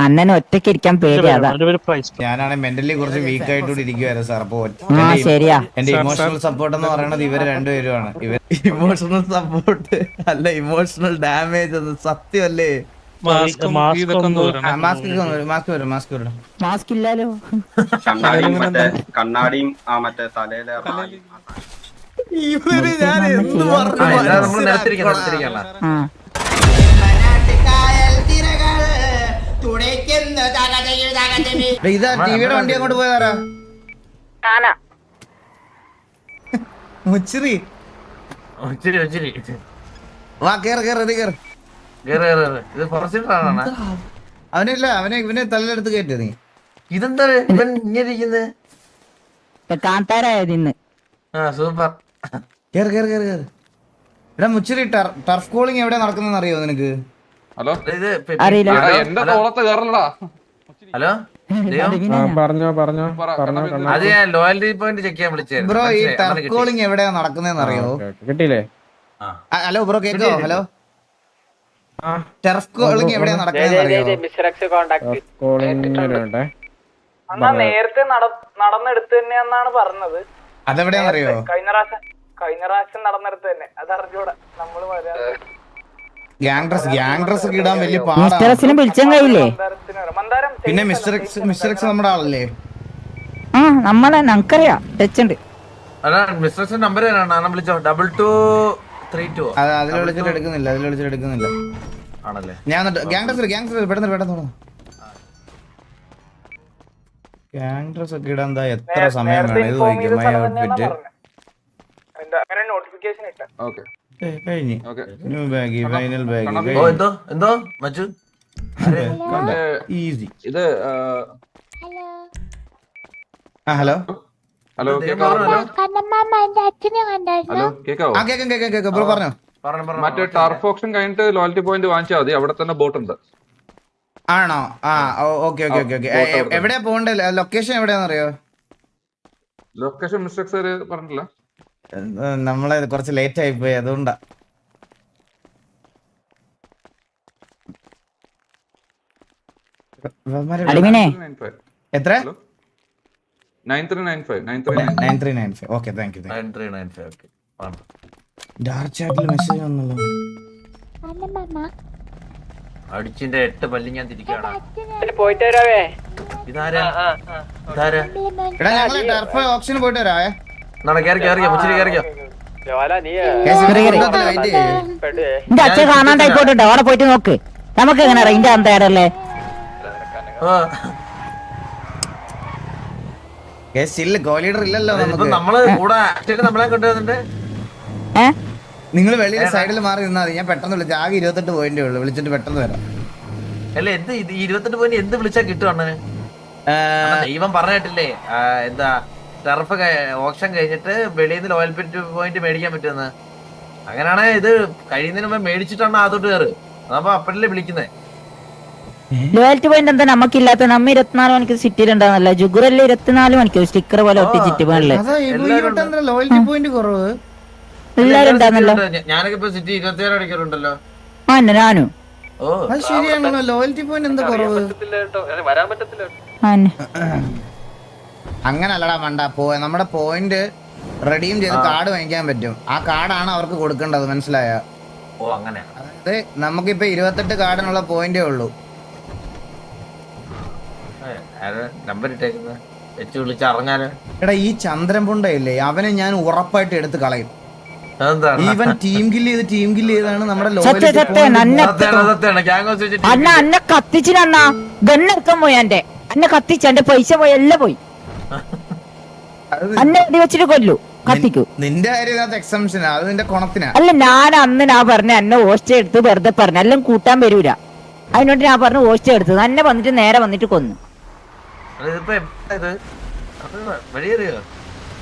അണ്ണന് ഒറ്റയ്ക്ക് ഇരിക്കാൻ പേടിയാ. ഞാനാണ് മെന്റലി കുറച്ച് വീക്ക് ആയിട്ടൂടെ ഇരിക്കുവായിരുന്നു സാർ. അപ്പൊ ശരിയാ. എന്റെ ഇമോഷണൽ സപ്പോർട്ട് എന്ന് പറയുന്നത് ഇവര് രണ്ടുപേരുമാണ്. ഇവർ ഇമോഷണൽ സപ്പോർട്ട് അല്ല, ഇമോഷണൽ ഡാമേജ് എന്ന് സത്യമല്ലേ. മാസ്ക് ഇല്ലാലോ. കണ്ണാടിയും ആ മറ്റേ തലയിലെ ഇവര് ഞാൻ എന്ത് ഇതാ ടിവിയുടെ വണ്ടി അങ്ങോട്ട് പോയതാരാ? മുച്ചിരി വാ കേറ് കേറ് ഇത് കേറ്. അവനല്ല ഇവനെ തലയിലെടുത്ത് കയറ്റി നീ. ഇതെന്താ ഇവൻ ഇങ്ങനെ ഇരിക്കുന്നത്? കാന്താരായതിന്ന്. സൂപ്പർ. കേറ് കേറ് കേറ് കേറ്. എടാ മുച്ചിരി, ടർഫ് കോളിംഗ് എവിടെ നടക്കുന്നെന്ന് അറിയോ നിനക്ക്? ഹലോ, അറിയില്ല. എന്റെ തോളത്ത് കയറലടാ. ഹലോ, അത് ഞാൻ ലോയൽറ്റി പോയിന്റ് ചെക്ക് ചെയ്യാൻ വിളിച്ചത്. ബ്രോ ഈ ടർഫ് കോളിംഗ് എവിടെയാ നടക്കുന്നതെന്ന് അറിയോ? കിട്ടിയില്ലേ? ഹലോ ബ്രോ കേക്കോ? ഹലോ, ടർഫ് കോളിംഗ് എവിടെയാ നടക്കുന്നതെന്ന് അറിയോ? നേരത്തെ നടന്നെടുത്ത് തന്നെയാന്നാണ് പറഞ്ഞത്. അതെവിടെയാണെന്നറിയോ? കഴിഞ്ഞ പ്രാവശ്യം നടന്നെടുത്ത് തന്നെ. അതറിഞ്ഞൂടാ. നമ്മള് ഗ്യാങ് ഡ്രസ് ഒക്കെ ഇടാൻ വലിയ മിസ്റ്റർ എക്സിനെ വിളിച്ചാൻ കഴിയില്ലേ? പിന്നെ മിസ്റ്റർ എക്സ് നമ്മുടെ ആളല്ലേ? നമ്മളെ നമുക്കറിയാം, ടച്ച് ഉണ്ട്. മിസ്റ്റർ നമ്പർ വിളിച്ചോ. 2232. അതിൽ വിളിച്ചിട്ട് എടുക്കുന്നില്ല. ആണല്ലേ? ഞാൻ ഗ്യാങ് ഡ്രസ് പെട്ടെന്ന് ഗ്യാങ് ഡ്രസ് ഒക്കെ ഇടാൻ എത്ര സമയം വേണം? ഇത് നോക്കിയോ മൈ ഔട്ട്ഫിറ്റ്. നോട്ടിഫിക്കേഷൻ ഇട്ട. ഓക്കെ, കഴിഞ്ഞു. New bag, final bag. എന്തോ മച്ചു ഈസി. ഇത് ഹലോ ഹലോ കേക്കാവോ? ഹലോ കേക്കാവോ? കേക്കാം ബ്രോ പറഞ്ഞോ. മറ്റേ ടർഫ് ഓപ്ഷൻ കഴിഞ്ഞിട്ട് ലോയൽറ്റി പോയിന്റ് വാങ്ങിച്ചാൽ മതി. അവിടെ തന്നെ ബോട്ട് ഉണ്ട്. ആണോ? ഓക്കെ. എവിടെയാ പോണ്ടേ? ലൊക്കേഷൻ എവിടെയാണെന്നറിയോ? ലൊക്കേഷൻ മിസ്റ്റർ എക്സ് പറഞ്ഞിട്ടില്ല. നമ്മളെ കുറച്ച് ലേറ്റ് ആയി പോയി, അതുകൊണ്ടാ. എത്ര? 9395. Okay, thank you. ഡാർക്ക് ചാറ്റിൽ മെസ്സേജ് വന്നല്ലോ. അടിച്ചിന്റെ 8 പല്ലി ഞാൻ തിരിക്കുകയാണ്. പോയിട്ട് വരാവേ. ഇതാരാ? എടാ ഞങ്ങള് ടർഫ് ഓപ്ഷന് പോയിട്ട് വരാവേ. എന്റെ അച്ഛൻ കാണാണ്ടായി പോയിട്ടുണ്ടോ? അവിടെ പോയിട്ട് നോക്ക്. നമുക്ക് എങ്ങനെ അറിയാം ഇന്റെ അന്തേടല്ലേ? ഗോലീഡർ ഇല്ലല്ലോ നമ്മള് കൂടെ നമ്മളെ കൊണ്ടുവന്നിട്ട്. നിങ്ങൾ വെളിയിൽ സൈഡിൽ മാറി നിന്നാ മതി. ഞാൻ പെട്ടെന്ന് വിളിച്ചു. ആകെ 28 പോയിന്റേ ഉള്ളു. വിളിച്ചിട്ട് പെട്ടെന്ന് വരാം. അല്ല, എന്ത് 28 പോയിന്റ് എന്ത് വിളിച്ചാ കിട്ടും അണ്ണന്? ദൈവം പറഞ്ഞിട്ടില്ലേ എന്താ ടർഫ് ഓപ്ഷൻ കഴിഞ്ഞിട്ട് വെളിയിൽ നിന്ന് ലോയൽ പോയിന്റ് മേടിക്കാൻ പറ്റുമെന്ന്? അങ്ങനെയാണെ ഇത് കഴിയുന്നതിന് മുമ്പ് മേടിച്ചിട്ടാണ് അതോട്ട് കയറ്. അതപ്പോ അപ്പഴല്ലേ വിളിക്കുന്നേ. ലോയൽറ്റി പോയിന്റ് എന്താ നമുക്കില്ലാത്ത? നമ്മ 24 മണിക്കൂർ സിറ്റിയിൽ ഉണ്ടാകുന്നല്ല. ജുഗുറല്ലേ 24 മണിക്കൂർ സ്റ്റിക്കർ പോലെ ഒട്ടിച്ചിട്ട് പോകണല്ലേ? ലോയൽറ്റി പോയിന്റ് കുറവ് എല്ലാരും ഉണ്ടാകുന്നല്ലോ. ഞാനൊക്കെ ഇപ്പൊ സിറ്റി 27 മണിക്കൂറുണ്ടല്ലോ. ഞാനും. ശരിയാണല്ലോ. ലോയൽറ്റി പോയിന്റ് എന്താ കുറവ്? വരാൻ പറ്റത്തില്ല. അങ്ങനല്ലടാ മണ്ട. നമ്മുടെ പോയിന്റ് റെഡീം ചെയ്ത് കാർഡ് വാങ്ങിക്കാൻ പറ്റും. ആ കാർഡാണ് അവർക്ക് കൊടുക്കേണ്ടത്, മനസ്സിലായ? അതായത് നമുക്കിപ്പോ 28 കാർഡിനുള്ള പോയിന്റേ ഉള്ളൂ. എടാ ഈ ചന്ദ്രൻ പുണ്ടയില്ലേ, അവനെ ഞാൻ ഉറപ്പായിട്ട് എടുത്ത് കളയും. ഈവൻ ടീം കില്ല് ചെയ്താണ് നമ്മുടെ അന്നെ കത്തിച്ചിനണ്ണ ഗണ്ണെടുക്കാൻ പോയി. എന്നെ കത്തിച്ച് എന്റെ പൈസ പോയി, എല്ലാം പോയി. അന്നെ വെടി വെച്ചിട്ട് കൊല്ലു, കത്തിക്കൂ. നിന്റെ കാര്യം എക്സംഷൻ, അത് നിന്റെ കൊണത്തിനാ. അല്ല, ഞാൻ അന്ന് പറഞ്ഞ എന്നെ ഹോസ്റ്റ് എടുത്ത് വെറുതെ പറഞ്ഞു, എല്ലാം കൂട്ടാൻ വരൂല. അതിനോട്ട് ഞാൻ പറഞ്ഞു ഹോസ്റ്റ് എടുത്തത്. എന്നെ വന്നിട്ട് നേരെ വന്നിട്ട് കൊന്നു.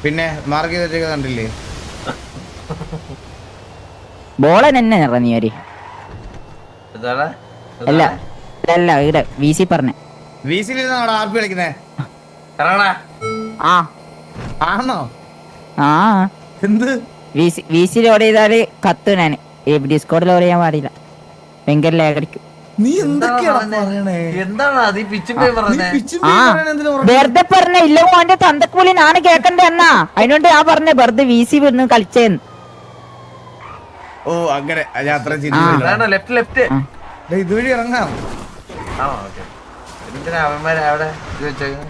പിന്നെ മാർക്ക് ചെയ്ത കണ്ടില്ലേ? ബോളൻ എന്നെ ഇറങ്ങിയവര് അല്ല അല്ല ഇവിടെ VC പറഞ്ഞ ആർപ്പി കളിക്കുന്നേ ആണോ? എന്ത് VC ലോഡ് ചെയ്താല് കത്ത് ഞാൻ ഡിസ്കോഡ് ലോഡ് ചെയ്യാൻ പാടില്ല. ഭയങ്കര ലാഗ് അടിക്കും. നീ എന്തൊക്കെയാണ് പറയണേ? എന്താണ് അത് ഈ പിച്ചും പോയി നീ പറഞ്ഞേ? പിച്ചും ആ പേയും പറയണ എന്തിനാ പറഞ്ഞേ? വെറുതെ പറഞ്ഞ ഇല്ല മോന്റെ തന്തക്കൂലി നാണ് കേക്കണ്ടേ എന്നാ അതിനോണ്ട് ഞാൻ പറഞ്ഞ വെറുതെ വീസി വീണ് കളിച്ചേന്ന്. ഓ അങ്ങനെ ഞാൻ അത്ര ചിന്തിച്ചില്ല. അതാണ് ലെഫ്റ്റ് ദേ, ഇതുവഴി ഇറങ്ങാം. ആ ഓക്കെ. എന്തിനാ അവന്മാരെ അവിടെ ഇത് വെച്ചേക്കുന്നത്?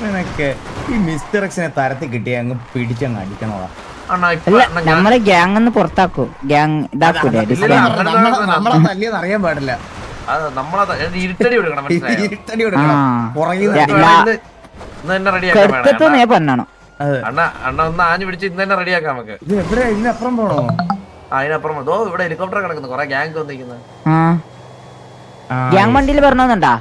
നിനക്ക് ഈ മിസ്റ്റർ എക്സിനെ തരത്തിൽ കിട്ടിയ അങ്ങ് പിടിച്ചങ്ങ് അടിക്കണോടാ. അണ്ണാ ഇപ്പൊ അല്ല അണ്ണാ ഞാൻ- നമ്മള് ഗ്യാങ് ഒന്ന് പുറത്താക്കൂ. ഗ്യാങ് ഇതാക്കൂലേ നമ്മളെ തല്ലിയെന്ന് അറിയാൻ പാടില്ല. അത് നമ്മളത് ഇരുട്ടടി കൊടുക്കണം മനസ്സിലായോ? ഇരുട്ടടി കൊടുക്കണം. ആ. പുറകിൽ ല- നിന്ന് ല- ഇന്ന് തന്നെ റെഡിയാക്കാൻ കെടുക്കത്ത് വേണം നീ പറഞ്ഞണം. അതെ. അണ്ണ ഒന്ന് ആഞ്ഞു പിടിച്ച് ഇന്ന് തന്നെ റെഡിയാക്കാം നമുക്ക്. ഇത് എവിടെയാ? ഇതിനപ്പുറം പോണോ? അതിനപ്പുറം ദോ ഇവിടെ ഹെലികോപ്റ്റർ കിടക്കുന്നു, കൊറേ ഗ്യാങ് വന്നിരിക്കുന്നത്. ഗ്യാങ് വണ്ടിയിൽ പറഞ്ഞോന്നുണ്ടാ?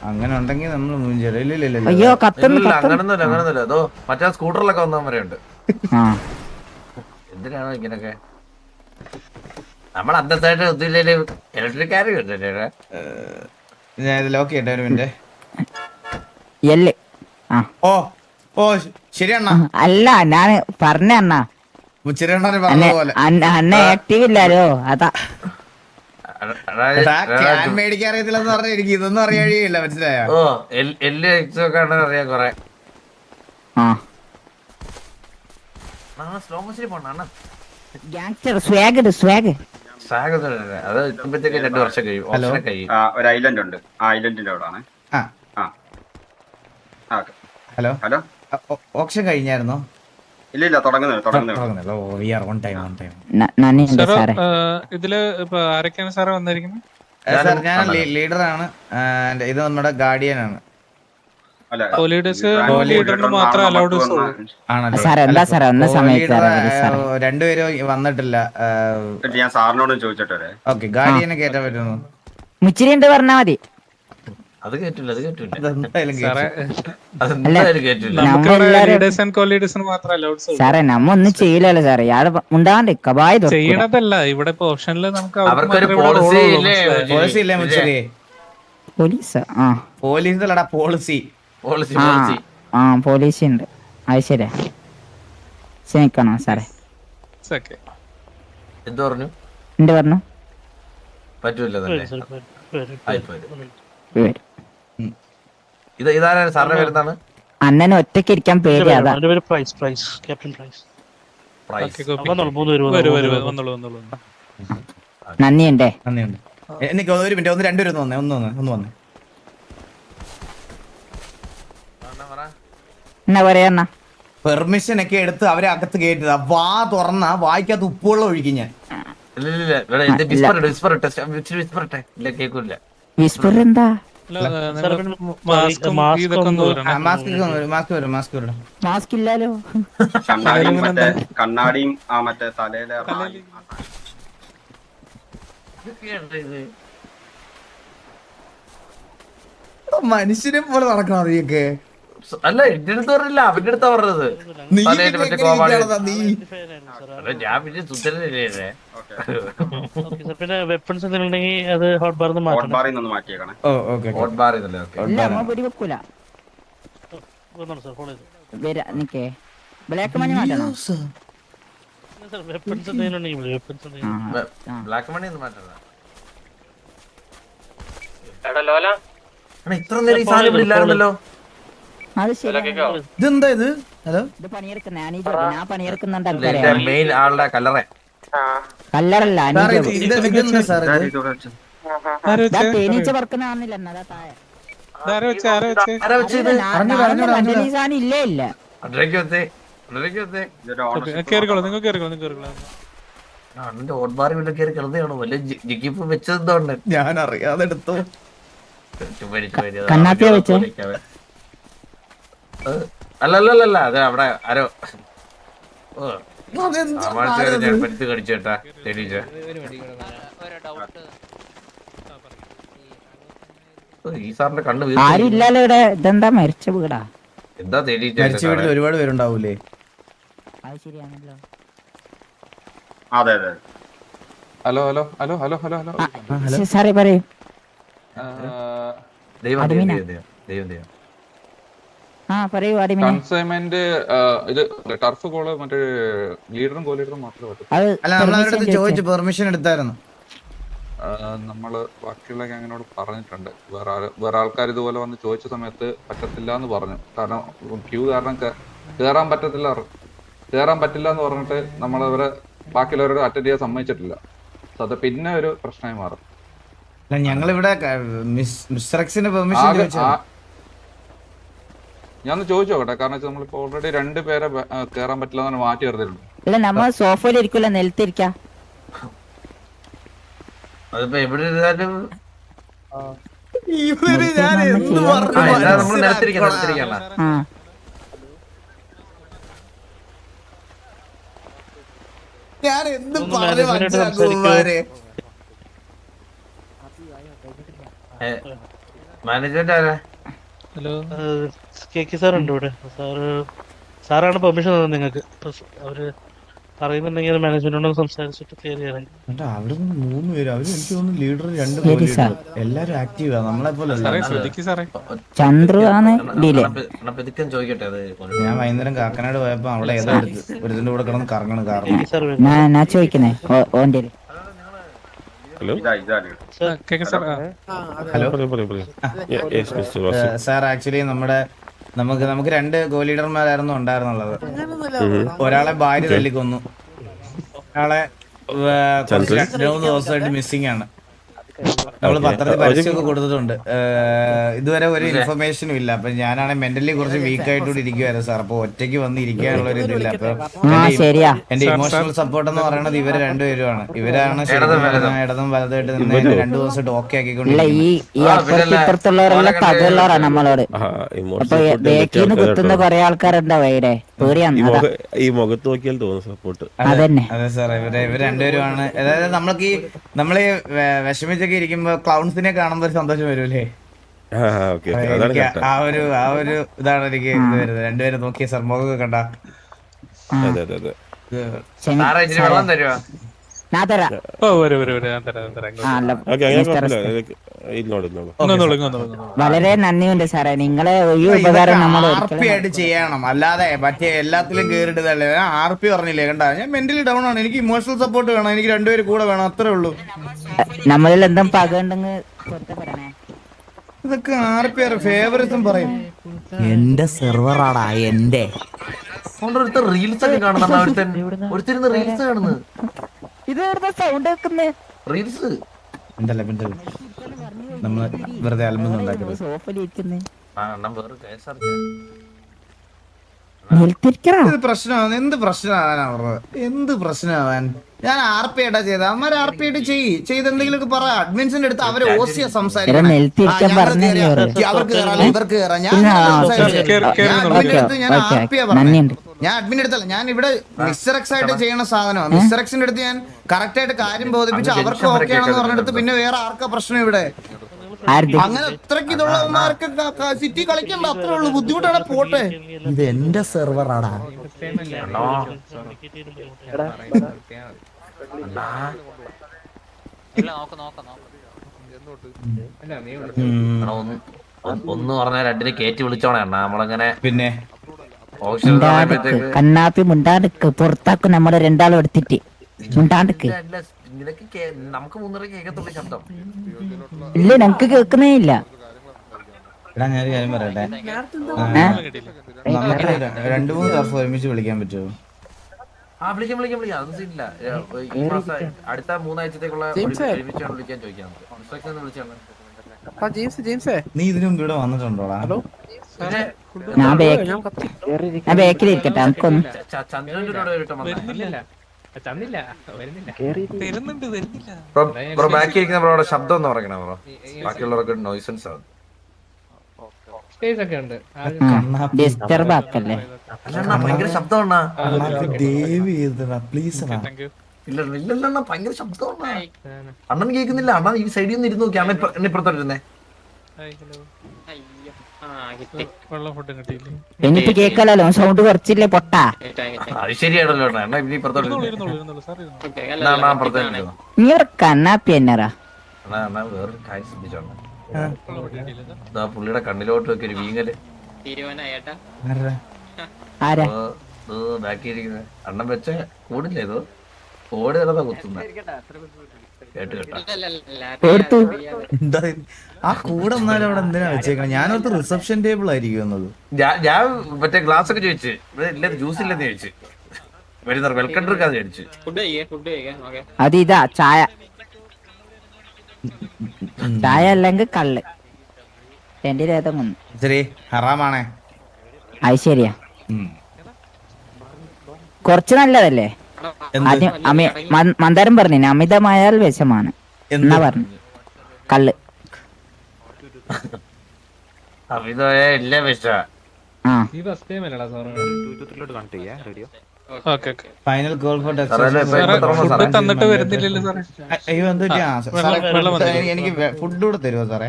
അങ്ങനെ ഉണ്ടെങ്കിൽ നമ്മൾ ഇല്ല. അയ്യോ കത്തുന്നു കത്തുന്നു. അങ്ങനൊന്നുമില്ല അതോ മറ്റേ സ്കൂട്ടറിലൊക്കെ വന്നവരുണ്ട്. ആ എന്തിനാണോ ഇങ്ങനൊക്കെ? നമ്മൾ അന്നത്തായിട്ട് ഒത്തിരി ഇലക്ട്രിക് കാര്യം ഉണ്ടല്ലേ? ഞാൻ ഇത് ലോക്ക് ചെയ്യട്ടെ ഒരു മിനിറ്റ്. എല്ല് ആ ഓ ഓ ശരി അണ്ണാ. അല്ല ഞാൻ പറഞ്ഞ അണ്ണാ ശരി അണ്ണാ പറഞ്ഞതുപോലെ. അന്ന ആക്റ്റീവ് ഇല്ലാലോ അതാ. ക്യാൻ മേടിക്കാൻ അറിയത്തില്ലെന്ന് പറഞ്ഞ എനിക്ക് ഇതൊന്നും അറിയാൻ കഴിയില്ല, മനസ്സിലായോ? ഓ എല്ല് ഒക്കെ അറിയാം കൊറേ. ആ സ്ലോ മോഷനിൽ പോണ അണ്ണ ഗാങ്സ്റ്റർ സ്വാഗ് സ്വാഗ്. സാഗ് അത് എത്തുമ്പോഴത്തേക്ക് 2 വർഷം കഴിയും. ഓപ്ഷനെ കഴിയും. ഒരു ഐലൻഡ് ഉണ്ട്, ആ ഐലൻഡിന്റെ അവിടെ ആണ്. ആ ആ ഹലോ ഹലോ. ഓപ്ഷൻ കഴിഞ്ഞായിരുന്നോ? ഇല്ല തുടങ്ങുന്നത്. തുടങ്ങുന്നല്ലോ. ഓ വി ആർ ഓൺ ടൈം. നന്ദിയുണ്ട് സാറേ. ഇതില് ഇപ്പൊ ആരൊക്കെയാണ് സാറേ വന്നിരിക്കുന്നത്? സാർ ഞാൻ ലീഡറാണ്. ഇത് നമ്മുടെ ഗാർഡിയനാണ്. അല്ല ലീഡറിന് മാത്രം അലൗഡ് ആണല്ലോ. സാറേ എന്താ സാറേ ഒന്ന് സമയത്ത് രണ്ടുപേരും വന്നിട്ടില്ല. ഞാൻ സാറിനോട് ചോദിച്ചിട്ടേ. ഓക്കെ ഗാർഡിയനെ കയറ്റാൻ പറ്റുന്നു. മുച്ചിരി ഉണ്ട് പറഞ്ഞാ മതി. അത് കേട്ടില്ല അതെന്തായാലും സാറേ അതെന്തായാലും കേട്ടില്ല. ലീഡേഴ്സ് ആൻഡ് കോ ലീഡേഴ്സിന് മാത്രം അലൗഡ് സാറേ നമ്മ ഒന്നും ചെയ്യില്ലല്ലോ സാറേ. ഇയാള് ഉണ്ടാണ്ട് കബായി ചെയ്യണതല്ല. ഇവിടെ ഇപ്പൊ ഓപ്ഷനിൽ നമുക്ക് അവർക്കൊരു പോളിസി ഇല്ലേ? പോളിസി ഇല്ലേ മുച്ചിരി? പോലീസ് ആ പോലീസ് അല്ലടാ പോളിസി. പോളിസി ആ പോളിസി ആ പോലീസ് ഉണ്ട്. അത് ശരിയാ. ക്ഷമിക്കണം സാറേ. എന്ത് പറഞ്ഞു? എന്ത് പറഞ്ഞു? പറ്റൂല തന്നെ. വരും. ഇതാരാണ് സാറിന്റെ പേരെന്താണ്? അണ്ണന് ഒറ്റയ്ക്ക് ഇരിക്കാൻ പേടി അതാ. നന്ദിയുണ്ടേ. നന്ദിയുണ്ട്. എനിക്ക് ഒരു മിനിറ്റ് ഒന്ന് രണ്ടുപേരും ഒന്ന് വന്നേ. എന്നാ പറയാ അണ്ണാ? പെർമിഷൻ ഒക്കെ എടുത്ത് അവരെ അകത്ത് കയറ്റത്. വാ തുറന്ന വായിക്കാത്ത ഉപ്പുവെള്ളം ഒഴിക്കും ഞാൻ. കേൾക്കൂല. വിസ്പർ എന്താ? മാസ്ക് വരും. മാസ്ക് ഇല്ലാലോ. കണ്ണാടിയും മറ്റേ കണ്ണാടിയും ആ മറ്റേ തലയിലെ മനുഷ്യനെ പോലെ നടക്കണം നീയൊക്കെ. അല്ല എന്റെ അടുത്ത് പറഞ്ഞില്ല, അവന്റെ അടുത്താ പറഞ്ഞത്. ഞാൻ പിന്നെ സുന്ദരനല്ലേ. പിന്നെ വെപ്പൺസ് എന്തെങ്കിലും ഉണ്ടെങ്കിൽ അത് ഹോട്ട് ബാറിൽ ബാറിൽ നിന്ന് മാറ്റിയേക്കണേ. ഹോട്ട് ബാർ ഇതല്ലേ? ഓക്കെ ഇല്ല നമ്മ വെടിവെക്കൂല. വരാ നിക്കേ. ബ്ലാക്ക് മണി മാറ്റണം. വെപ്പൺസ് എന്തെങ്കിലും ഉണ്ടെങ്കിൽ വെപ്പൺസ് എന്തെങ്കിലും ബ്ലാക്ക് മണി ഒന്നും മാറ്റണ്ട. ഇത്ര നേരം ഈ സാധനം ഇവിടെ ഇല്ലായിരുന്നല്ലോ. അത് ശരി. ഇതെന്താ ഇത്? ഹലോ ഇത് പണിയെടുക്കുന്ന ഞാൻ പണിയെടുക്കുന്നുണ്ട്. എനിക്കറിയാം. മെയിൻ ആളുടെ കല്ലറ കല്ലറല്ല ഇതെന്താ സാർ ഇത്? തേനീച്ച പറക്കുന്ന ആണെന്നില്ല എന്നതാ താഴെ. ആരാ വെച്ചത്? സാധനം ഇല്ലേ ഇല്ല. അഡ്രയ്ക്ക് വന്നേ, അഡ്രയ്ക്ക് വന്നേ. അണ്ണന്റെ ഹോട്ട് ബാർ ഇവിടെ കയറി കിടന്നാണോ? വല്ല ജിഗിപ്പ് വെച്ചതെന്തോണ്ട്? ഞാൻ അറിയാതെ എടുത്തു. കണ്ണാപ്പിയാ വെച്ചേ? അല്ലല്ലല്ല അത് അവിടെ ആരോ ഞാൻ പഠിച്ച് കടിച്ചേട്ടാ തേനീച്ച. ഈ സാറിന്റെ കണ്ണ് ആരും ഇല്ലല്ലോ ഇവിടെ. ഇതെന്താ മരിച്ച വീടാ? എന്താ തേനീച്ച? മരിച്ച വീട്ടിൽ ഒരുപാട് പേരുണ്ടാവൂലേ? അത് ശരിയാണല്ലോ. അതെ അതെ. ഹലോ. സാറേ പറയൂ. ദൈവം അടിമീനാ? ദൈവം ദൈവം. ആ പറയൂ അടിമീനെ. കൺസൈൻമെന്റ് ഇത് ടർഫ് കോള് മറ്റേ ലീഡറും കോ ലീഡറും മാത്രമേ പറ്റൂ. അത് അല്ല നമ്മൾ അവരുടെ അടുത്ത് ചോദിച്ചു പെർമിഷൻ എടുത്തായിരുന്നു. നമ്മള് ബാക്കിയുള്ള ഗ്യാങ്ങിനോട് പറഞ്ഞിട്ടുണ്ട്. വേറെ ആൾക്കാർ ഇതുപോലെ വന്ന് ചോദിച്ച സമയത്ത് പറ്റത്തില്ല എന്ന് പറഞ്ഞു. കാരണം ക്യൂ കാരണം കയറാൻ പറ്റില്ല എന്ന് പറഞ്ഞിട്ട് നമ്മളവരെ ബാക്കിയുള്ളവരോട് അറ്റൻഡ് ചെയ്യാൻ സമ്മതിച്ചിട്ടില്ല. സോ അത് പിന്നെ ഒരു പ്രശ്നമായി മാറും. ഞങ്ങളിവിടെ മിസ്റ്റർ എക്സിന്റെ പെർമിഷൻ ചോദിച്ചു. ഞാൻ ചോദിച്ചു നോക്കട്ടെ, കാരണം വെച്ചാൽ നമ്മളിപ്പോ ഓൾറെഡി 2 പേരെ കയറാൻ പറ്റില്ല എന്ന് മാറ്റി ചേർത്തിട്ടുണ്ട്. അല്ല നമ്മൾ സോഫയിൽ ഇരിക്കൂല, നിലത്തിരിക്കാം. അതിപ്പോ എവിടെ ഇരുന്നാലും ഞാൻ എന്ത് നമ്മൾ നിലത്തിരിക്കണം. ഞാൻ എന്ത് പറഞ്ഞു മനസ്സിലാക്കുമാരെ. മാനേജ്മെന്റ് ആരാ? ഹലോ, കെ സാർ ഉണ്ട് ഇവിടെ. സാറാണ് പെർമിഷൻ തന്നത് നിങ്ങൾക്ക്. അവര് പറയുന്നുണ്ടെങ്കിൽ മാനേജ്മെന്റിനോട് സംസാരിച്ചിട്ട് ക്ലിയർ ചെയ്യാൻ. അവിടെ 3 പേര്, അവര് എനിക്ക് തോന്നുന്നു ലീഡർ 2 പേര്, എല്ലാരും ആക്റ്റീവാ, നമ്മളെ പോലെ. ചന്ദ്രു ആണ് ഡിലേ. ചോദിക്കട്ടെ, അത് ഞാൻ വൈകുന്നേരം കാക്കനാട് പോയപ്പോ അവിടെ ഏതോ ഒരുത്തിന്റെ കൂടെ കിടന്ന് കറങ്ങണം. കാരണം ഞാൻ ചോദിക്കുന്നേ ഓന്റെ ഹലോ സാർ, ആക്ച്വലി നമുക്ക് 2 ഗോ ലീഡർമാരായിരുന്നു ഉണ്ടായിരുന്നുള്ളത്. ഒരാളെ ഭാര്യ തല്ലിക്കൊന്നു, ഒരാളെ 2 ദിവസമായിട്ട് മിസ്സിംഗ് ആണ്. നമ്മൾ പത്രത്തിൽ പരസ്യമൊക്കെ കൊടുത്തിട്ടുണ്ട്. ഇതുവരെ ഒരു ഇൻഫർമേഷനും ഇല്ല. അപ്പൊ ഞാനാണ് മെന്റലി കുറച്ച് വീക്ക് ആയിട്ടൂടെ ഇരിക്കുവായിരുന്നു സാർ. അപ്പൊ ഒറ്റയ്ക്ക് വന്ന് ഇരിക്കാനുള്ള ഒരു ഇതില്ല. അപ്പൊ എന്റെ ഇമോഷണൽ സപ്പോർട്ട് എന്ന് പറയുന്നത് ഇവര് 2 പേരുമാണ്. ഇവരാണ് ഇടതും വലതായിട്ട് നിന്ന് 2 ദിവസമായിട്ട് ഓക്കെ ആക്കിക്കൊണ്ടിരിക്കുന്നത്. നമ്മളോട് കുത്തുന്ന കൊറേ ആൾക്കാരുണ്ടാവും. ഈ മുഖത്ത് നോക്കിയാൽ തോന്നുന്നു സപ്പോർട്ട്. അതന്നെ. അതെ സാർ, ഇവര് 2 പേരുമാണ്. അതായത് നമ്മള് വിഷമിച്ചൊക്കെ ഇരിക്കുമ്പോ ക്ലൗൺസിനെ കാണുമ്പോ ഒരു സന്തോഷം വരൂലേ. ആ ഒരു ഇതാണ് എനിക്ക് ഇത് വരുന്നത്. 2 പേരും നോക്കിയ സാർ മുഖമൊക്കെ കണ്ട. വെള്ളം തരുവാ? വളരെ നന്ദിയുണ്ട് സാറേ, നിങ്ങളെ ഈ ഉപകാരം നമ്മൾ ആയിട്ട് ചെയ്യണം. അല്ലാതെ മറ്റേ എല്ലാത്തിലും കേറിട്ടതല്ലേ. RP പറഞ്ഞില്ലേ, കണ്ട ഞാൻ മെന്റലി ഡൗൺ ആണ്, എനിക്ക് ഇമോഷണൽ സപ്പോർട്ട് വേണം, എനിക്ക് 2 പേര് കൂടെ വേണം, അത്രേ ഉള്ളൂ. നമ്മളിൽ എന്തും പകണ്ടെങ്കിൽ ഇതൊക്കെ RP ഫേവറിസം പറയും. എന്റെ സെർവറാടാ എന്റെ റീൽസ് ഒക്കെ കാണുന്ന ഒരുത്തിരുന്ന് റീൽസ് കാണുന്നു. സൗണ്ട് വെക്കുന്നേ റീൽസ് നമ്മള് വെറുതെ അലമ്പുന്നുണ്ടാക്കരുത്. ഇത് പ്രശ്നമാണ്. എന്ത് പ്രശ്നമാവാനാ പറഞ്ഞത്? എന്ത് പ്രശ്നമാവാൻ? ഞാൻ RP ആയിട്ടാ ചെയ്ത. അമ്മ RP ആയിട്ട് ചെയ്ത് എന്തെങ്കിലുമൊക്കെ പറ. അഡ്മിൻസിന്റെ അടുത്ത് അവര് ഓസിയാ സംസാരിക്കണം. അവർക്ക് കയറാം, ഇവർക്ക് കയറാം. ഞാൻ അഡ്മിന്റെ അടുത്തല്ല, ഞാൻ ഇവിടെ മിസ്റ്റർ എക്സ് ആയിട്ട് ചെയ്യണ സാധനമാണ്. മിസ്റ്റർ എക്സിന്റെ അടുത്ത് ഞാൻ കറക്റ്റ് ആയിട്ട് കാര്യം ബോധിപ്പിച്ച് അവർക്ക് ഓക്കെ ആണെന്ന് പറഞ്ഞെടുത്ത് പിന്നെ വേറെ ആർക്കാ പ്രശ്നം ഇവിടെ? അങ്ങനെ അത്രയ്ക്ക് ഇതുള്ളവന്മാർക്ക് സിറ്റി കളിക്കണ്ട, അത്രേ ഉള്ളൂ. ബുദ്ധിമുട്ടാണ്, പോട്ടെ. ഇത് എന്റെ സെർവറാടാ. ഒന്ന് പറഞ്ഞാൽ 2 കയറ്റി വിളിച്ചോണേ അണ്ണാ. നമ്മളങ്ങനെ പിന്നെ കണ്ണാപ്പി മുണ്ടാടുക്ക് പുറത്താക്കും. നമ്മള് 2 എടുത്തിട്ട് മുണ്ടാടുക്ക്. നമുക്ക് 3 കേൾക്കത്തുള്ളൂ ശബ്ദം. ഇല്ല, നമുക്ക് കേൾക്കുന്നേ ഇല്ല. എടാ ഞാനൊരു കാര്യം പറയട്ടെ, നമുക്ക് 2-3 ടർഫ് ഒരുമിച്ച് വിളിക്കാൻ പറ്റുമോ? വിളിക്കാം. അതൊന്നും സീനില്ല. ഈ മാസം അടുത്ത 3 ആഴ്ചത്തേക്കുള്ള വിളിക്കാൻ ചോദിക്കാം. നീ ഇതിനു മുമ്പ് ഇവിടെ വന്നിട്ടുണ്ടോടാ? ഞാൻ ബേക്കിലിരിക്കട്ടെ. നമുക്കൊന്നും ശബ്ദം ഒന്ന് പറയണ ബ്രോ. ബാക്കിയുള്ളവർക്ക് നോയ്സൻസ് ആണ്. ഡിസ്റ്റർബ് ആക്കല്ലേ. ഭയങ്കര ശബ്ദം. പ്ലീസ് ഇല്ല ഭയങ്കര ശബ്ദം. അണ്ണൻ കേൾക്കുന്നില്ല. അണ്ണൻ ഈ സൈഡിൽ നിന്ന് ഇരുന്ന് നോക്കി. അണ്ണൻ ഇപ്പുറത്തോട്ടിരുന്നേ. എനിക്ക് കേക്കല്ലോ, സൗണ്ട് കുറച്ചില്ലേ പൊട്ടാ. അത് ശരിയാണല്ലോ. അണ്ണ ഇനി ഇപ്പുറത്തോട്ട് നീ ഒരു കണ്ണാപ്പി എന്നറാ. വേറൊരു കാര്യം ശ്രദ്ധിച്ചോണ്ട. പുള്ളിയുടെ കണ്ണിലോട്ട് വെക്കി ഒരു വീങ്ങല്. ആരാ ബാക്കിയിരിക്കുന്നത് അണ്ണൻ വെച്ച കൂടില്ലേ ഇത്? ഓടി നടന്ന കുത്തുന്ന കേട്ട് കേട്ടാ ഓർത്തു എന്താ ആ കൂടെ എന്നാലും അവിടെ എന്തിനാ വെച്ചേക്കണം? ഞാനോർത്ത് റിസപ്ഷൻ ടേബിൾ ആയിരിക്കും എന്നത്. ഞാൻ മറ്റേ ഗ്ലാസ് ഒക്കെ ചോദിച്ചു ഇല്ല ജ്യൂസ് ഇല്ലെന്ന് ചോദിച്ചു വരുന്ന വെൽക്കം ഡ്രിങ്ക് അത് ചോദിച്ചു. അത് ഇതാ ചായ. ചായ അല്ലെങ്കിൽ കള്ള് രണ്ടിലും ഏതെങ്കിലും ഒന്ന്. ശരി ഹറാമാണേ. അത് ശരിയാ. ഉം. കുറച്ച് നല്ലതല്ലേ? എന്ത്? ആദ്യം മന്ദാരം പറഞ്ഞു അമിതമായാൽ വിഷമാണ് എന്നാ പറഞ്ഞു. കള്ള് അമിതമായ ഇല്ല വിഷ. ആ okay okay final call for food തന്നിട്ട് വരുന്നില്ലല്ലോ സാറേ. അയ്യോ എന്ത് പറ്റിയാ? വെള്ളം വന്നില്ലേ? എനിക്ക് ഫുഡ് കൂടെ തരുമോ സാറേ?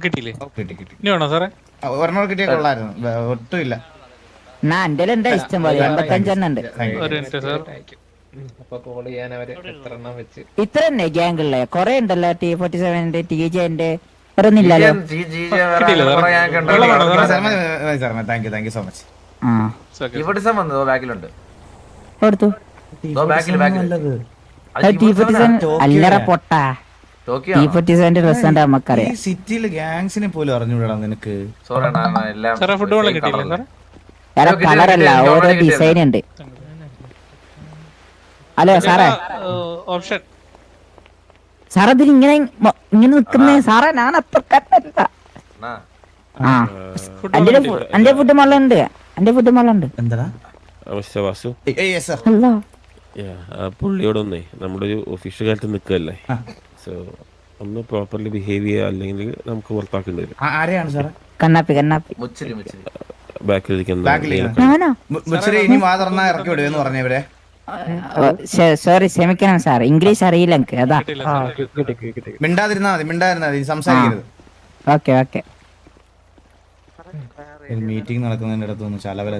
കിട്ടിയില്ലേ? കിട്ടി കിട്ടി. ഇനി വേണോ സാറേ? ഒരെണ്ണം കിട്ടിയ കൊള്ളായിരുന്നു. ഒട്ടുമില്ല. എന്നാ എന്റെ എന്താ ഇഷ്ടം പോലെ 85 ഉണ്ട്. ഒരു മിനിറ്റ് സാർ. ഇത്ര തന്നെ ഗ്യാങ്കളിലെ കൊറേ ഉണ്ടല്ലോ. T47 TJ വേറെ ഒന്നുമില്ലല്ലോ. Thank you so much. ആ ബാക്കിലുണ്ട് കൊടുത്തു. അല്ലറ പൊട്ട T47 ഡ്രസ്സുണ്ട് നമുക്കറിയാം. ഈ സിറ്റിയിലെ ഗാങ്സിനെ പോലും അറിഞ്ഞുവിടാ നിനക്ക്. സാറേ ഫുഡ് വെള്ളം കിട്ടിയില്ലേ സാറേ? വേറെ കളറല്ല, ഓരോ ഡിസൈൻ ഉണ്ട്. ഹലോ സാറേ, ഓപ്ഷൻ സാർ അതിന് ഇങ്ങനെ നിക്കുന്നേ സാറേ? ഞാൻ അത്രക്കല്ല. ആ എന്റെ ഫുഡ് മള്ളുണ്ട്. എന്റെ ഫുഡ് മള്ളുണ്ട്. എന്താ വാസു അല്ലോ പുള്ളിയോട് ഒന്നേ നമ്മുടെ ഒരു ഒഫീഷ്യൽ കാലത്ത് നിൽക്കല്ലേ, സോ ഒന്ന് പ്രോപ്പർലി ബിഹേവ് ചെയ്യുക, അല്ലെങ്കിൽ നമുക്ക് പുറത്താക്കേണ്ടി വരും. ആരെയാണ് സാറേ? കണ്ണാപ്പി ഞാനോ? ഇനി വാ തുറന്നാ ഇറക്കി വിടുവെന്ന് പറഞ്ഞവരെ. സോറി ക്ഷമിക്കണം സാർ, ഇംഗ്ലീഷ് അറിയില്ല എനിക്ക്, അതാ. മിണ്ടാതിരുന്നാ മതി, സംസാരിക്കരുത്. Okay okay. മീറ്റിംഗ് നടക്കുന്നതിന്റെ അടുത്തൊന്ന് ചലവില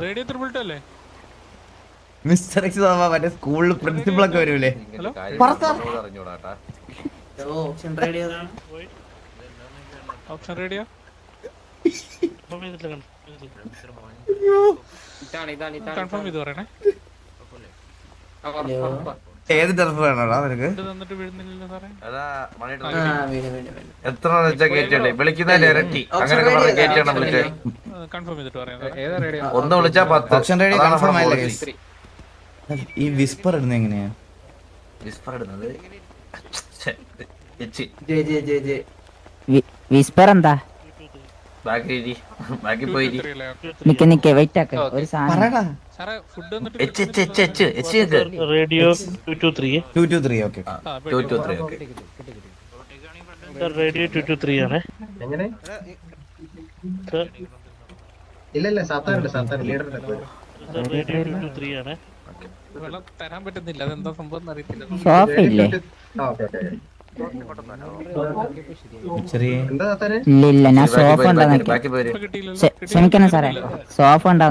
റേഡിയോ ത്രിപിൾട്ടോ അല്ലേ? മിസ്റ്റർ എക്സ് മറ്റേ സ്കൂളിൽ പ്രിൻസിപ്പൾ ഒക്കെ വരൂലേ? ഓപ്ഷൻ റേഡിയോ കൺഫേം ചെയ്ത് പറയണേ. ഏത് ടർഫ് വേണോടാ നിനക്ക്? ഫുഡ് തന്നിട്ട് വീഴുന്നില്ലല്ലോ സാറേ? എത്ര വിളിക്കുന്നതിന്റെ ഇരട്ടി അങ്ങനെയൊക്കെ പറഞ്ഞ് കേറ്റാണ് വിളിച്ചത്. കൺഫേം ചെയ്തിട്ട് പറയാം സാറേ. ഒന്ന് വിളിച്ചാ 10. ഓപ്ഷൻ റേഡിയോ കൺഫേം ആയില്ലേ? ഈ വിസ്പർ ഇടുന്നത് എങ്ങനെയാ? വിസ്പർ ഇടുന്നത് വിസ്പർ എന്താ? ബാക്കി പോയി നിക്ക് വെയിറ്റ് ആക്ക ഒരു സാധനം. സാറേ ഫുഡ് തന്നിട്ട് റേഡിയോ 223 ഓക്കെ. റേഡിയോ 223 ആണ്. ഇല്ല സാത്താറുണ്ട് ലീഡറിന്റെ റേഡിയോ 223 ആണ്. വെള്ളം തരാൻ പറ്റുന്നില്ല, അതെന്താ സംഭവം അറിയത്തില്ല. സോഫ ഇല്ലേ? ഇല്ല ഞാൻ സോഫ ഉണ്ടാ ക്ഷമിക്കണം സാറേ, സോഫ ഉണ്ടാ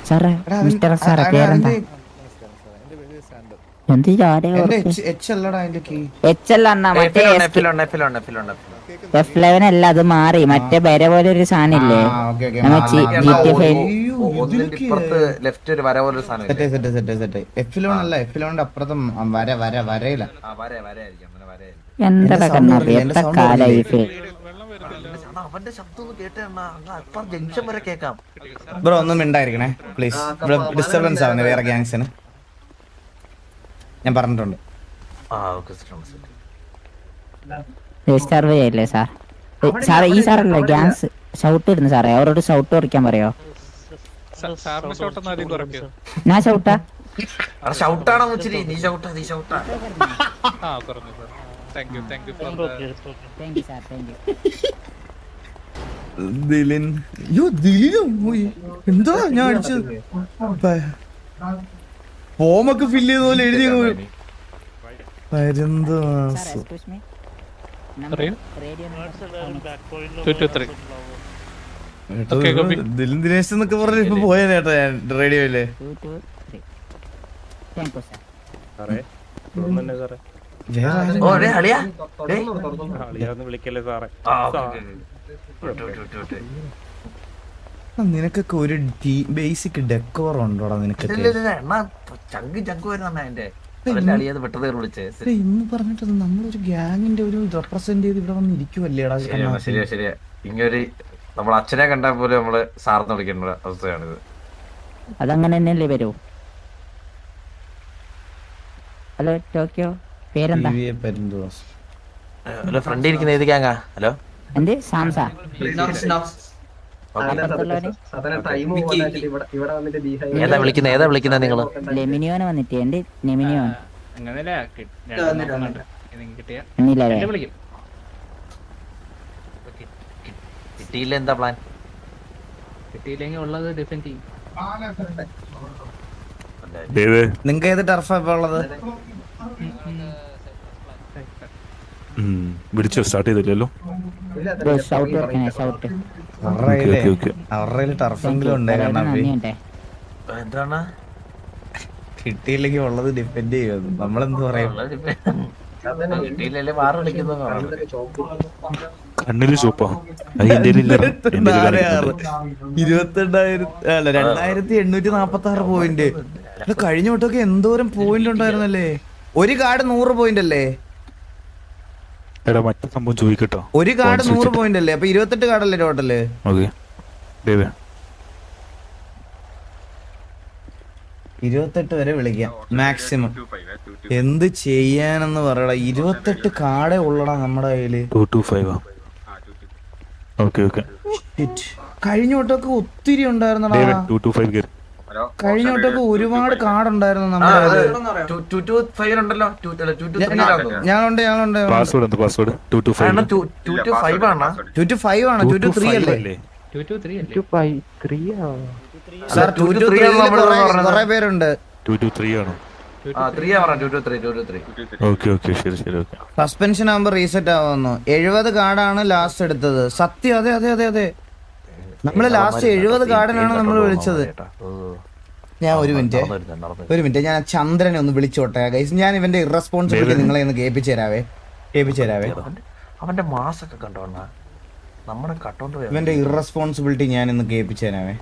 സാറേ. മിസ്റ്റർ സാറേ പേരെന്താ? എന്ത് F11 അല്ല, അത് മാറി മറ്റേ ബര പോലെ ഒരു സാധനം ഇല്ലേ? എന്താ കണ്ണാപ്പി എത്ര കാലായി? അവന്റെ ശബ്ദം കേട്ടാ ജംഗ്ഷൻ വരെ കേക്കാം. ബ്രോ ഒന്നും മിണ്ടായിരിക്കണേ പ്ലീസ്, ഡിസ്റ്റർബൻസ് ആവുന്നത് വേറെ ഗ്യാങ്സിന്. ഞാൻ പറഞ്ഞിട്ടുണ്ട്. രജിസ്റ്റർ ചെയ്യല്ലേ സാർ? സാറേ ഈ സാറല്ലേ ഗ്യാങ്സ് ഷൗട്ട് ഇടുന്നു സാറേ, അവരോട് ഷൗട്ട് കുറയ്ക്കാൻ പറയോ? ഞാൻ ഷൗട്ടാ? ഷൗട്ടാണോ മുച്ചിരി? നീ ഷൗട്ടാ, നീ ഷൗട്ടാ. എന്താ ഞാൻ അടിച്ചത്? ഫോമൊക്കെ ഫില്ല് ചെയ്ത പോലെ എഴുതി. ദിനേശ് എന്നൊക്കെ പറഞ്ഞ ഇപ്പൊ പോയേട്ടാ ഞാൻ റേഡിയോയില്. ഓ ഡേ അളിയാ വിളിക്കല്ലേ സാറേ നിനക്കൊക്കെ ഒരു ബേസിക് ഡെക്കോർ ഉണ്ടോടാ നിനക്കൊക്കെ? എണ്ണ ചങ്ക് വരുന്ന എന്റെ അളിയത് പെട്ടത് വിളിച്ചേ. ഇന്ന് പറഞ്ഞിട്ട് നമ്മളൊരു ഗ്യാങ്ങിന്റെ ഒരു റെപ്രസെന്റ് ചെയ്ത് ഇവിടെ വന്ന് ഇരിക്കുവല്ലേടാ. ശരിയാ ഇങ്ങൊരു നമ്മൾ അച്ഛനെ കണ്ടാൽ പോലും നമ്മള് സാറിന് വിളിക്കേണ്ട അവസ്ഥയാണിത്. അതങ്ങനെ തന്നെയല്ലേ വരൂ. ഹലോ ടോക്കിയോ, പേരെന്താ? ഹലോ ഫ്രണ്ട് ഇരിക്കുന്ന ഏത് ഗ്യാങ്ങാ? ഹലോ എന്ത് സാംസ? ഏതാ വിളിക്കുന്ന നിങ്ങള്? ലെമിനിയോന് വന്നിട്ട് എന്റെ ലെമിനിയോൻ കിട്ടിയില്ല, എന്താ പ്ലാൻ? കിട്ടിയില്ലെങ്കിൽ ഉള്ളത് ഡിഫെൻഡ് ചെയ്യും. നിങ്ങക്ക് ഏത് ടർഫാ ഇപ്പൊ ഉള്ളത്? വിളിച്ചോ? സ്റ്റാർട്ട് ചെയ്തില്ലല്ലോ. അവരുടെ ടർഫെങ്കിലും ഉണ്ടായിരുന്നു. എന്താണ് കിട്ടിയില്ലെങ്കിൽ ഉള്ളത് ഡിപ്പെൻഡ് ചെയ്യുന്നത്. നമ്മളെന്ത് പറയും? കിട്ടിയില്ലല്ലേ മാറി വിളിക്കുന്നു. കണ്ണില് ചുവപ്പാ. അത് ഇന്ത്യയിൽ ഇല്ല. 2846 പോയിന്റ്. കഴിഞ്ഞ വട്ടമൊക്കെ എന്തോരം പോയിന്റ് ഉണ്ടായിരുന്നല്ലേ. ഒരു കാർഡ് 100 പോയിന്റ് അല്ലേ? എടാ മറ്റേ സംഭവം ചോദിക്കട്ടോ. ഒരു കാർഡ് 100 പോയിന്റ് അല്ലേ? അപ്പൊ 28 കാർഡല്ലേ ടോട്ടല്? ഓക്കെ 28 വരെ വിളിക്കാം മാക്സിമം. എന്ത് ചെയ്യാനെന്ന് പറയടാ. 28 കാർഡേ ഉള്ളടാ നമ്മുടെ കയ്യില്. 225. ഓക്കെ കഴിഞ്ഞ വട്ടമൊക്കെ ഒത്തിരി ഉണ്ടായിരുന്നടാ. 225. കഴിഞ്ഞ വട്ടമൊക്കെ ഒരുപാട് കാർഡ് ഉണ്ടായിരുന്നു നമ്മുടെ കയ്യില്. ഞാനുണ്ട്. പാസ്വേഡ് 225 ആണ്. 223 അല്ലേ? 223 സാർ 223 കുറെ പേരുണ്ട്. 223 ആണോ? ഓക്കെ ശരി ഓക്കെ. സസ്പെൻഷൻ ആകുമ്പോ റീസെറ്റ് ആവുന്നു. 70 കാർഡാണ് ലാസ്റ്റ് എടുത്തത്. സത്യം. അതെ നമ്മള് ലാസ്റ്റ് 70 കാർഡിനാണ് നമ്മൾ വിളിച്ചത്. ഞാൻ ഒരു മിനിറ്റ് ഞാൻ ചന്ദ്രനെ ഒന്ന് വിളിച്ചോട്ടെ ഗൈസ്. ഞാൻ ഇവന്റെ ഇറസ്പോൺസിബിലിറ്റി നിങ്ങളെ ഒന്ന് കേൾപ്പിച്ചു തരാവേ. അവന്റെ മാസൊക്കെ കണ്ടോ നമ്മുടെ കട്ടോണ്ട് ഇവന്റെ ഇറസ്പോൺസിബിലിറ്റി ഞാൻ ഇന്ന് കേൾപ്പിച്ചു തരാവേ.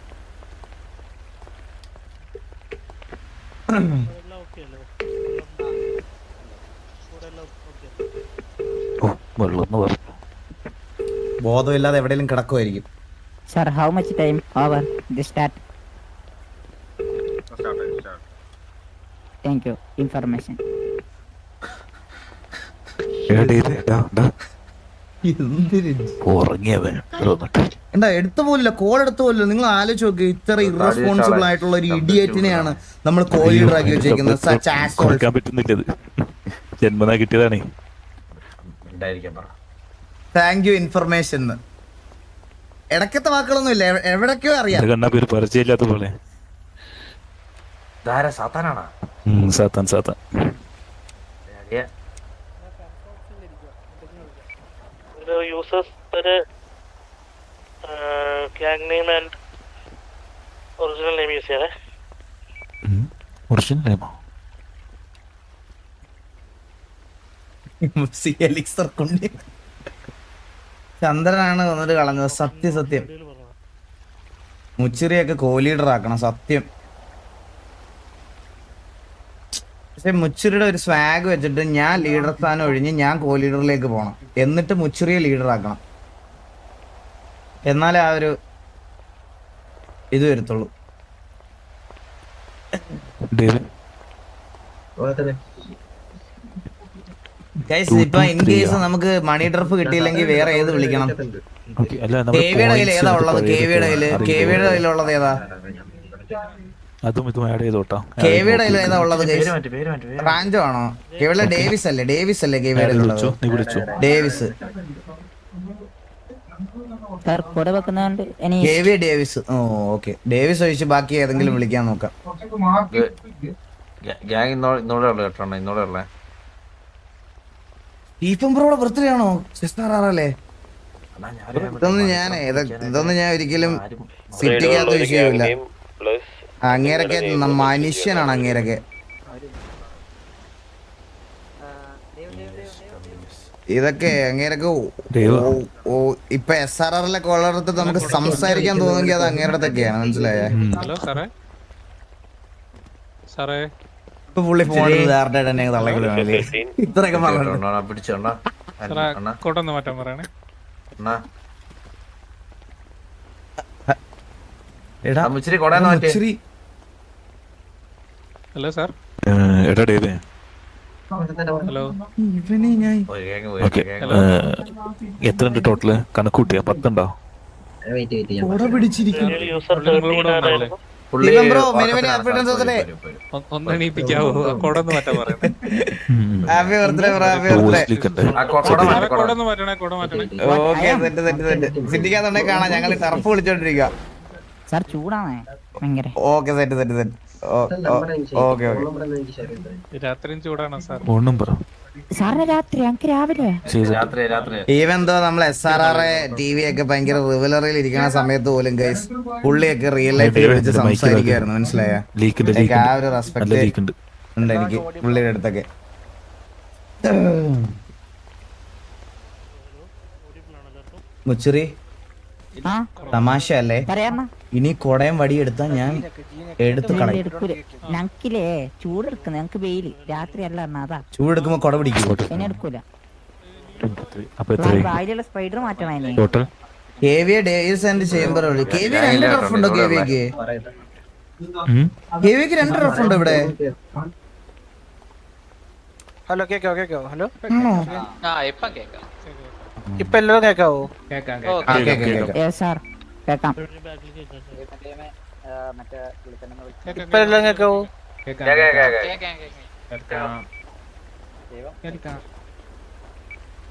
ബോധമില്ലാതെ എവിടെയെങ്കിലും കിടക്കുമായിരിക്കും. Sir how much time over the start? Thank you information. എന്താ എടുത്തു പോലില്ല, കോൾ എടുത്തു പോലില്ല. നിങ്ങൾ ആലോചിച്ച് നോക്ക്, ഇത്ര ഇറസ്പോൺസിബിൾ ആയിട്ടുള്ള ഒരു ഇഡിയറ്റിനെയാണ് നമ്മൾ കോ ലീഡർ ആക്കി വെച്ചേക്കുന്നത്. ജന്മനാ കിട്ടിയതാണേ. Thank you information. ഇടക്കത്തെ വാക്കുകളൊന്നും ഇല്ല, എവിടൊക്കെയോ അറിയാം. കണ്ണാ പേര് പരിചയമില്ലാത്ത പോലെ. സാത്താനാണോ? സാത്താൻ users gang name and original name use ചെയ്യേ. ഒറിജിനൽ നെയിമോ? ചന്ദ്രനാണ് വന്നിട്ട് കളഞ്ഞത്. സത്യം മുച്ചിറിയൊക്കെ കോ ലീഡർ ആക്കണം. സത്യം. പക്ഷെ മുച്ചിറിയുടെ ഒരു സ്വാഗ് വെച്ചിട്ട് ഞാൻ ലീഡർ സ്ഥാനം ഒഴിഞ്ഞ് ഞാൻ കോ ലീഡറിലേക്ക് പോകണം. എന്നിട്ട് മുച്ചിറിയെ ലീഡർ ആക്കണം. എന്നാലേ ആ ഒരു ഇത് വരത്തുള്ളൂ. ഇപ്പൊ ഇൻ കേസ് നമുക്ക് മണി ഡ്രഫ് കിട്ടിയില്ലെങ്കിൽ വേറെ ഏത് വിളിക്കണം? കെവിയുടെ കയ്യിൽ ഏതാ ഉള്ളത്? കെവിയുടെ കയ്യിലുള്ളത് ഏതാ? അതും ഇതും ആഡ് ചെയ്തോട്ടാ. കെവിയുടെ കയ്യിൽ ഏതാ ഉള്ളത്? റാഞ്ചോ ആണോ? കെവിയുടെ ഡേവിസ് അല്ലേ? കെവിയുടെ ഉള്ളത് ഡേവിസ്. KV Davis. ഓ ഓക്കെ. ഡേവിസ് ഒഴിച്ച് ബാക്കി ഏതെങ്കിലും വിളിക്കാൻ നോക്കാം. ബ്രോയുടെ ബർത്ത്ഡേ ആണോ? അല്ലേ? ഇതൊന്നും ഞാൻ ഒരിക്കലും സിറ്റിക്കകത്ത് വിഷയമില്ല. അങ്ങേരൊക്കെ മനുഷ്യനാണ്. അങ്ങേരൊക്കെ ഇതൊക്കെ അങ്ങേരൊക്കെ ഇപ്പൊ SRR കോളറത്ത് നമുക്ക് സംസാരിക്കാൻ തോന്നുമെങ്കിൽ അത് അങ്ങേരുടെ അടുത്തൊക്കെയാണ്, മനസ്സിലായേ? ഹലോ സാറേ സാറേ ഇപ്പൊ പുള്ളി ഫോൺ തന്നെ തള്ളക്കില്ലേ ഇത്രയൊക്കെ പറഞ്ഞു. പിടിച്ചോണ്ടാ കൊടൊന്ന് മാറ്റാൻ പറയണേ. ഇച്ചിരി കൊടയെന്ന് മാറ്റി. Hello sir. എടാ ഡേവേ, ഹലോ. ഇവനെ ഞാൻ ഓക്കെ, എത്ര ഉണ്ട് ടോട്ടല്? കണക്കൂട്ടിയാ 10 ഉണ്ടോ? പിടിച്ചിരിക്കും. ഒന്ന് എണീപ്പിക്കാവോ? കൊടൊന്ന് മാറ്റാൻ പറയണേ. കൊടൊന്ന് മാറ്റണേ, കൊട മാറ്റണേ. സിറ്റിക്കാന്നുണ്ടെ കാണാം. ഞങ്ങൾ ടർഫ് വിളിച്ചോണ്ടിരിക്കുക. സാർ ചൂടാണ് ഭയങ്കര. Okay set set set. Okay okay. രാത്രിയും ചൂടാണോ സാർ? ഫോൺ നമ്പർ സാറിന് രാത്രി ഞങ്ങൾക്ക് രാവിലെ. ഈവൻ ദോ നമ്മൾ SRR TV ഒക്കെ ഭയങ്കര റിവലറിയിൽ ഇരിക്കുന്ന സമയത്ത് പോലും ഗൈസ് പുള്ളിയൊക്കെ റിയൽ ലൈഫിൽ വിളിച്ച് സംസാരിക്കുമായിരുന്നു, മനസ്സിലായ? ആ ഒരു റെസ്പെക്ട് ഉണ്ട് എനിക്ക് പുള്ളിയുടെ അടുത്തൊക്കെ. മുച്ചിറി തമാശ അല്ലേ? ഇനി കൊടയം വടി എടുത്താ ഞാൻ എടുത്തു കളയും. ഞങ്ങക്കില്ലേ ചൂടെടുക്കുന്ന, ഞങ്ങക്ക് വെയില് രാത്രി അല്ല അതാ. ചൂടെടുക്കുമ്പോ കൊട പിടിക്കും. എന്നെ എടുക്കൂല. അപ്പൊ വായിലുള്ള സ്പൈഡർ മാറ്റണേ. Total KVA days and chamber ഉള്ളു. KVA 2 റഫ് ഉണ്ടോ? KVAക്ക് 2 റഫ് ഉണ്ടോ ഇവിടെ? ഹലോ കേക്കാവോ? ഹലോ ഇപ്പൊ എല്ലാരും കേക്കാവോ? സാർ കേക്കാം. ഇപ്പൊ എല്ലാം കേക്കാവോ?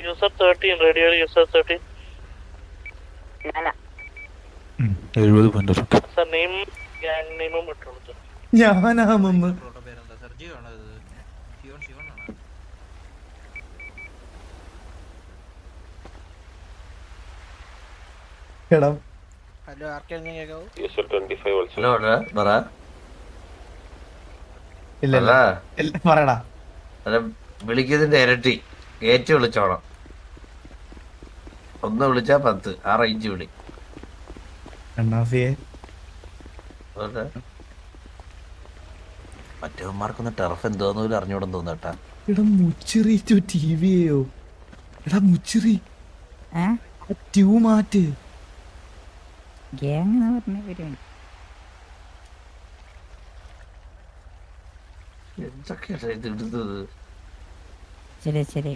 User 13 radio user 13. 70 point. Sir name gang നെയിമും ഇട്ടു. ഞാനാമെന്ന് ഹലോ ആർക്കെങ്കിലും കേക്കാവോ? ഇല്ല പറയടാ. വിളിക്കുന്നതിന്റെ ഇരട്ടി ഏറ്റു വിളിച്ചോണം. ഒന്ന് വിളിച്ചാ 10 ആ റേഞ്ച് വിളി. മറ്റവന്മാർക്കൊന്ന് ടർഫ് എന്തോന്നും അറിഞ്ഞൂടെന്ന് തോന്നട്ടാ. എടാ മുച്ചിറി TVയോ? എടാ മുച്ചിറി ട്യൂ മാറ്റ്. ഗ്യാങ് പറഞ്ഞ പരിപാടി എന്തൊക്കെയാ ഇത് എടുത്തത്? ശരി ശരി.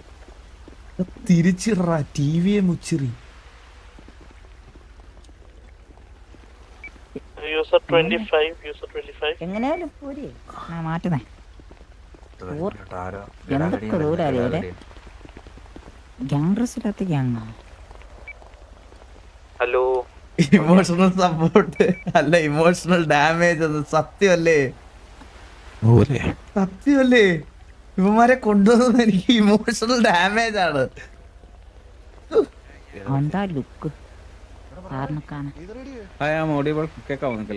തിരിച്ചിടറാ TVയെ മുച്ചിറി. യൂസർ 25 എങ്ങനെയാലും പോരി മാറ്റുന്നേ. എന്തൊക്കെ ദൂരല്ലേ ഗ്യാങ്സില്ലാത്ത ഗ്യാങ്ങാ. ഹലോ. ഇമോഷണൽ സപ്പോർട്ട് അല്ല, ഇമോഷണൽ ഡാമേജ്. അത് സത്യമല്ലേ? സത്യമല്ലേ? ഇവന്മാരെ കൊണ്ടുവന്നത് എനിക്ക് ഇമോഷണൽ ഡാമേജ് ആണ്. എന്താ ലുക്ക് കാരണക്കാണ്. കേക്കാം.